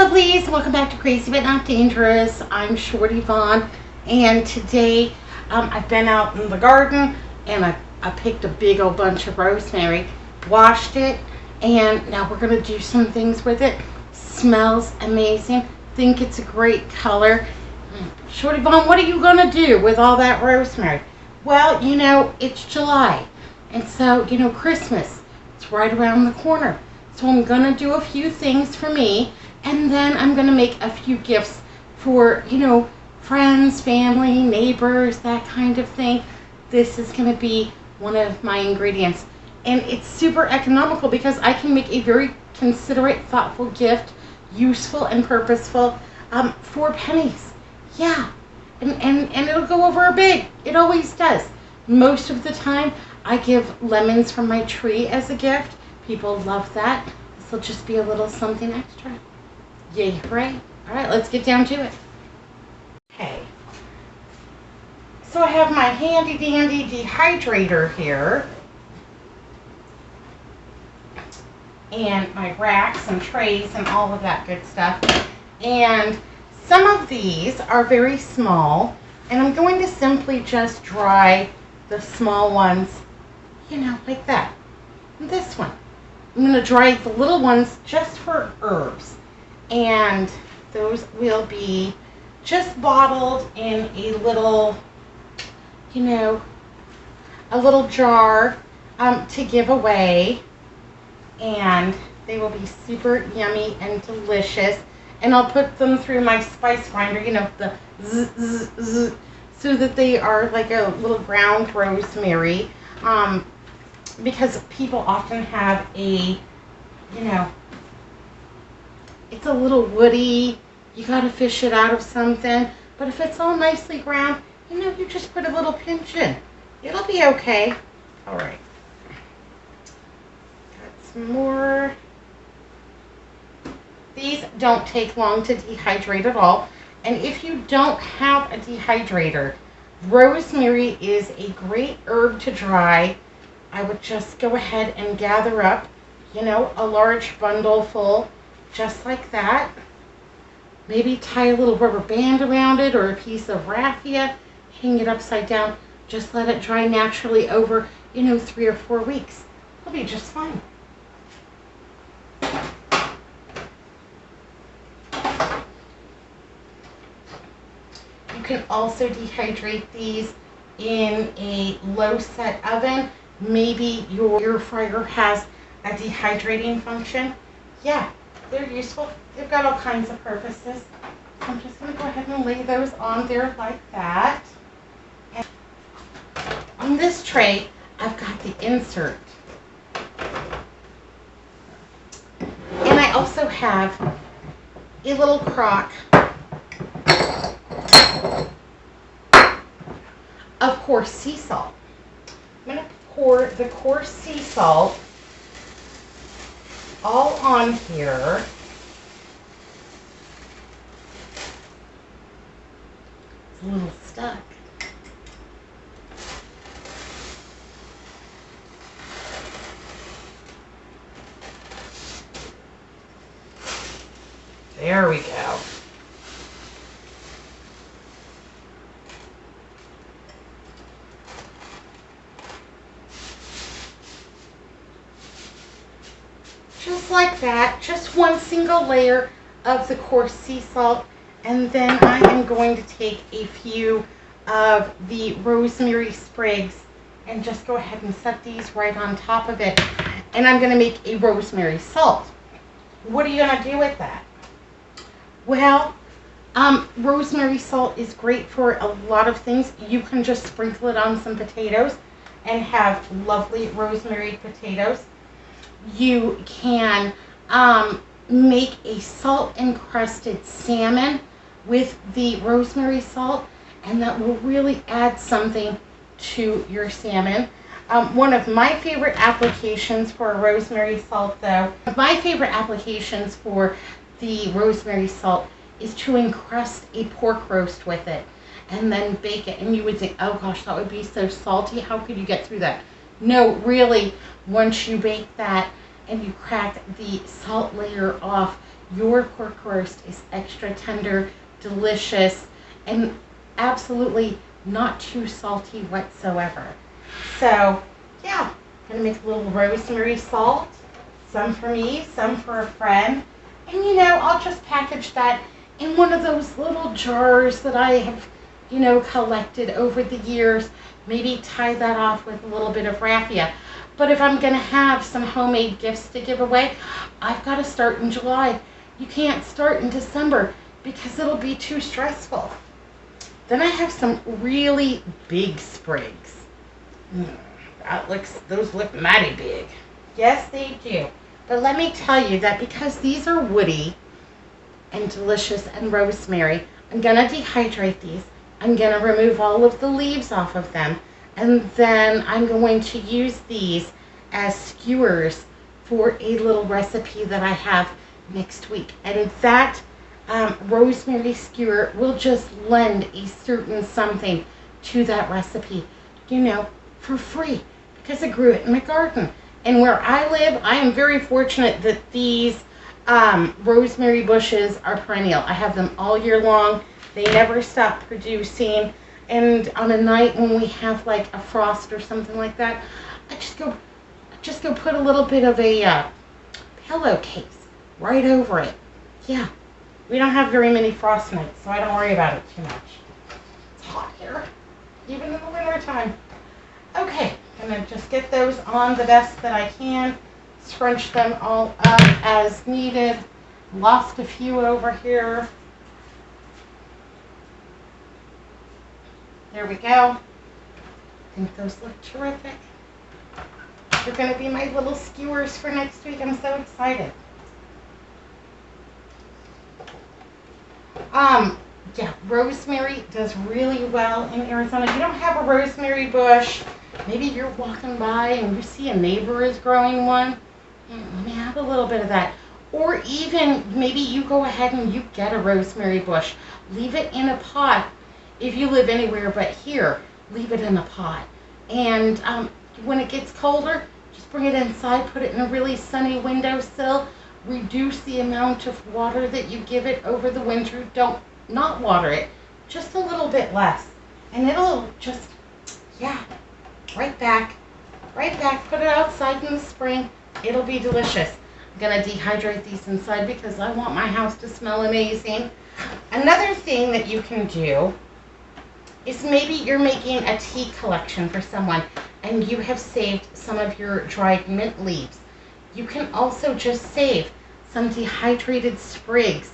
lovelies, welcome back to Crazy But Not Dangerous. I'm Shorty Vaughn, and today I've been out in the garden and I picked a big old bunch of rosemary, washed it, and now we're going to do some things with it. Smells amazing. Think it's a great color. Shorty Vaughn, what are you going to do with all that rosemary? Well, you know, it's July, and so, you know, Christmas, it's right around the corner. So I'm going to do a few things for me, and then I'm going to make a few gifts for, you know, friends, family, neighbors, that kind of thing. This is going to be one of my ingredients. And it's super economical because I can make a very considerate, thoughtful gift, useful and purposeful, for pennies. Yeah. And it'll go over big. It always does. Most of the time, I give lemons from my tree as a gift. People love that. This will just be a little something extra. Yay, hooray. All right, let's get down to it. Okay. So I have my handy dandy dehydrator here. And my racks and trays and all of that good stuff. And some of these are very small. And I'm going to simply just dry the small ones, you know, like that. And this one. I'm going to dry the little ones just for herbs. And those will be just bottled in a little, you know, a little jar to give away. And they will be super yummy and delicious. And I'll put them through my spice grinder, you know, the zzz, zzz, zzz, so that they are like a little ground rosemary. Because people often have a, you know, it's a little woody, you gotta fish it out of something, but if it's all nicely ground, you know, you just put a little pinch in. It'll be okay. Alright. Got some more. These don't take long to dehydrate at all, and if you don't have a dehydrator, rosemary is a great herb to dry. I would just go ahead and gather up, you know, a large bundle full, just like that. Maybe tie a little rubber band around it or a piece of raffia, hang it upside down. Just let it dry naturally over, you know, 3 or 4 weeks. It'll be just fine. You can also dehydrate these in a low set oven. Maybe your air fryer has a dehydrating function. Yeah, they're useful. They've got all kinds of purposes. So I'm just going to go ahead and lay those on there like that. And on this tray, I've got the insert. And I also have a little crock of coarse sea salt. I'm going to pour the coarse sea salt all on here. It's a little stuck. There we go. Just like that, just one single layer of the coarse sea salt, and then I am going to take a few of the rosemary sprigs and just go ahead and set these right on top of it. And I'm going to make a rosemary salt. What are you going to do with that? Well, rosemary salt is great for a lot of things. You can just sprinkle it on some potatoes and have lovely rosemary potatoes. You can make a salt-encrusted salmon with the rosemary salt, and that will really add something to your salmon. One of my favorite applications for a rosemary salt, though, my favorite applications for the rosemary salt is to encrust a pork roast with it and then bake it. And you would think, oh gosh, that would be so salty. How could you get through that? No, really, once you bake that and you crack the salt layer off, your pork roast is extra tender, delicious, and absolutely not too salty whatsoever. So, yeah, I'm gonna make a little rosemary salt, some for me, some for a friend. And I'll just package that in one of those little jars that I have, collected over the years. Maybe tie that off with a little bit of raffia. But if I'm gonna have some homemade gifts to give away, I've got to start in July. You can't start in December because it'll be too stressful. Then I have some really big sprigs. Those look mighty big. Yes, they do. But let me tell you that because these are woody and delicious and rosemary, I'm going to dehydrate these. I'm going to remove all of the leaves off of them. And then I'm going to use these as skewers for a little recipe that I have next week. And that rosemary skewer will just lend a certain something to that recipe, for free, because I grew it in my garden. And where I live, I am very fortunate that these rosemary bushes are perennial. I have them all year long. They never stop producing. And on a night when we have like a frost or something like that, I just go put a little bit of a pillowcase right over it. Yeah, we don't have very many frost nights, so I don't worry about it too much. It's hot here, even in the winter time. Okay, I'm gonna just get those on the best that I can. Scrunch them all up as needed. Lost a few over here. There we go. I think those look terrific. They're going to be my little skewers for next week. I'm so excited. Yeah, rosemary does really well in Arizona. You don't have a rosemary bush. Maybe you're walking by and you see a neighbor is growing one. Let me have a little bit of that. Or even maybe you go ahead and you get a rosemary bush. Leave it in a pot. If you live anywhere but here, leave it in a pot. And when it gets colder, just bring it inside, put it in a really sunny windowsill. Reduce the amount of water that you give it over the winter. Don't not water it, just a little bit less. And it'll just, yeah, right back. Put it outside in the spring. It'll be delicious. I'm going to dehydrate these inside because I want my house to smell amazing. Another thing that you can do is maybe you're making a tea collection for someone and you have saved some of your dried mint leaves. You can also just save some dehydrated sprigs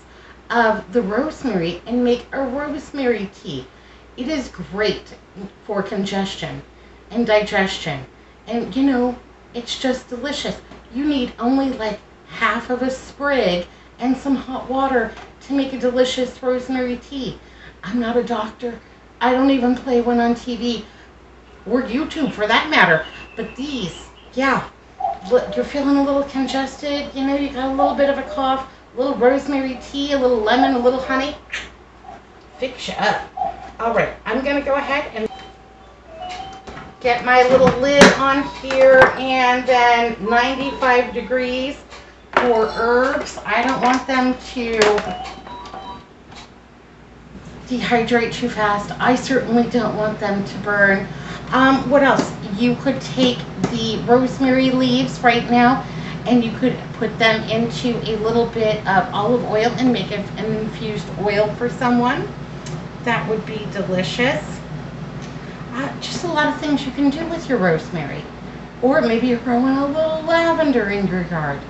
of the rosemary and make a rosemary tea. It is great for congestion and digestion. And it's just delicious. You need only like half of a sprig and some hot water to make a delicious rosemary tea. I'm not a doctor. I don't even play one on TV or YouTube for that matter. But these, yeah, you're feeling a little congested, you got a little bit of a cough, a little rosemary tea, a little lemon, a little honey, fix you up. All right, I'm going to go ahead and get my little lid on here, and then 95 degrees for herbs. I don't want them to dehydrate too fast. I certainly don't want them to burn. What else? You could take the rosemary leaves right now and you could put them into a little bit of olive oil and make an infused oil for someone. That would be delicious. Just a lot of things you can do with your rosemary. Or maybe you're growing a little lavender in your yard.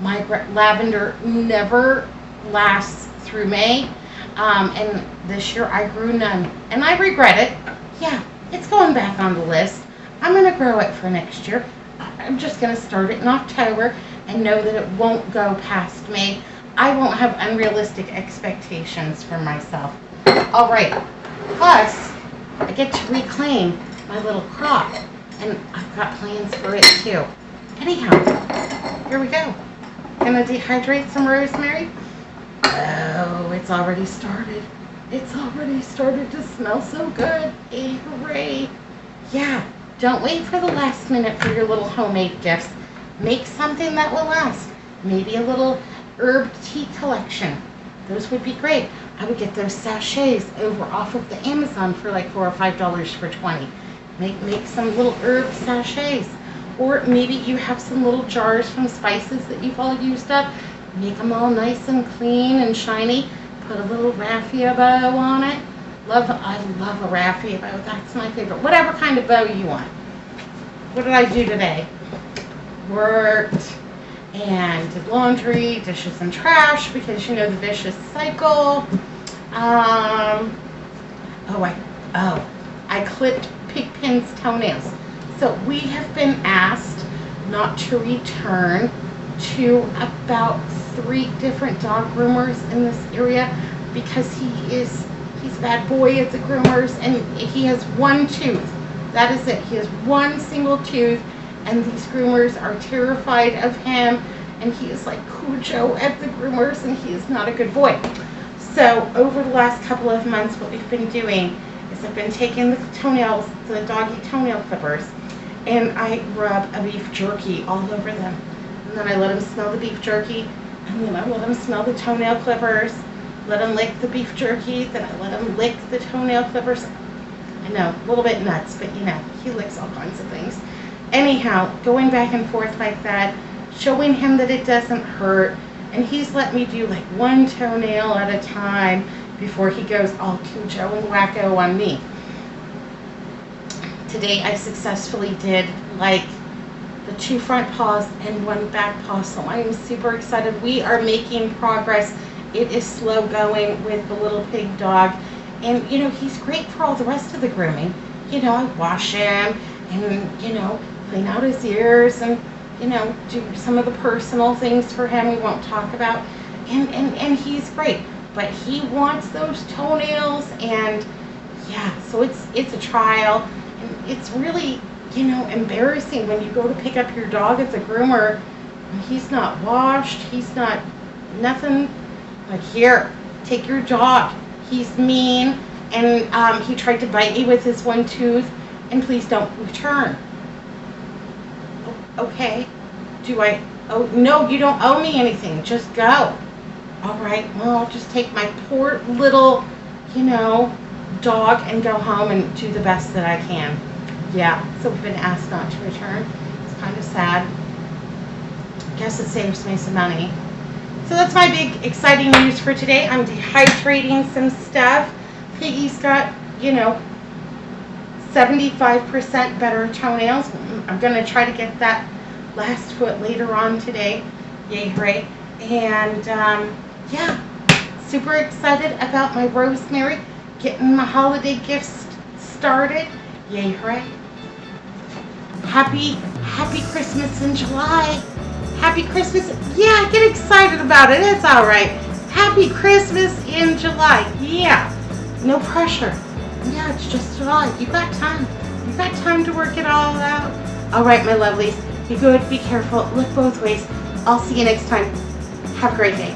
My lavender never lasts through May. And this year I grew none. And I regret it. Yeah, it's going back on the list. I'm going to grow it for next year. I'm just going to start it in October and know that it won't go past May. I won't have unrealistic expectations for myself. All right. Plus, I get to reclaim my little crop. And I've got plans for it too. Anyhow, here we go. Gonna dehydrate some rosemary. Oh, it's already started. It's already started to smell so good. Hey, hooray. Yeah, don't wait for the last minute for your little homemade gifts. Make something that will last. Maybe a little herb tea collection. Those would be great. I would get those sachets over off of the Amazon for like $4 or $5 for 20. Make some little herb sachets. Or maybe you have some little jars from spices that you've all used up. Make them all nice and clean and shiny. Put a little raffia bow on it. I love a raffia bow. That's my favorite. Whatever kind of bow you want. What did I do today? Worked and did laundry, dishes and trash, because you know the vicious cycle. I clipped Pigpen's toenails. So we have been asked not to return to about 3 different dog groomers in this area because he's a bad boy at the groomers, and he has one tooth. That is it. He has one single tooth, and these groomers are terrified of him, and he is like Cujo at the groomers, and he is not a good boy. So over the last couple of months, what we've been doing is I've been taking the doggy toenail clippers, and I rub a beef jerky all over them. And then I let him smell the beef jerky, and then I let him smell the toenail clippers, let him lick the beef jerky, then I let him lick the toenail clippers. I know, a little bit nuts, but you know, he licks all kinds of things. Anyhow, going back and forth like that, showing him that it doesn't hurt, and he's let me do like 1 toenail at a time before he goes all Cujo and wacko on me. Today I successfully did like the 2 front paws and 1 back paw, so I am super excited. We are making progress. It is slow going with the little pig dog, and you know, he's great for all the rest of the grooming. You know, I wash him and, you know, clean out his ears and, you know, do some of the personal things for him we won't talk about, and he's great, but he wants those toenails, and yeah, so it's a trial. And it's really, you know, embarrassing when you go to pick up your dog at the groomer and he's not washed, he's not nothing. Like, here, take your dog. He's mean, and he tried to bite me with his 1 tooth, and please don't return. Okay, oh no, you don't owe me anything, just go. All right, well, I'll just take my poor little, you know, dog and go home and do the best that I can. Yeah, so we've been asked not to return. It's kind of sad. Guess it saves me some money. So that's my big exciting news for today. I'm dehydrating some stuff. Piggy's got, you know, 75% better toenails. I'm going to try to get that last foot later on today. Yay, hooray. And yeah, super excited about my rosemary, getting my holiday gifts started. Yay, hooray. Happy Christmas in July. Happy Christmas. Yeah, get excited about it. It's all right. Happy Christmas in July. Yeah, no pressure. Yeah, it's just July. You got time. You got time to work it all out. All right, my lovelies. Be good, be careful, look both ways. I'll see you next time. Have a great day.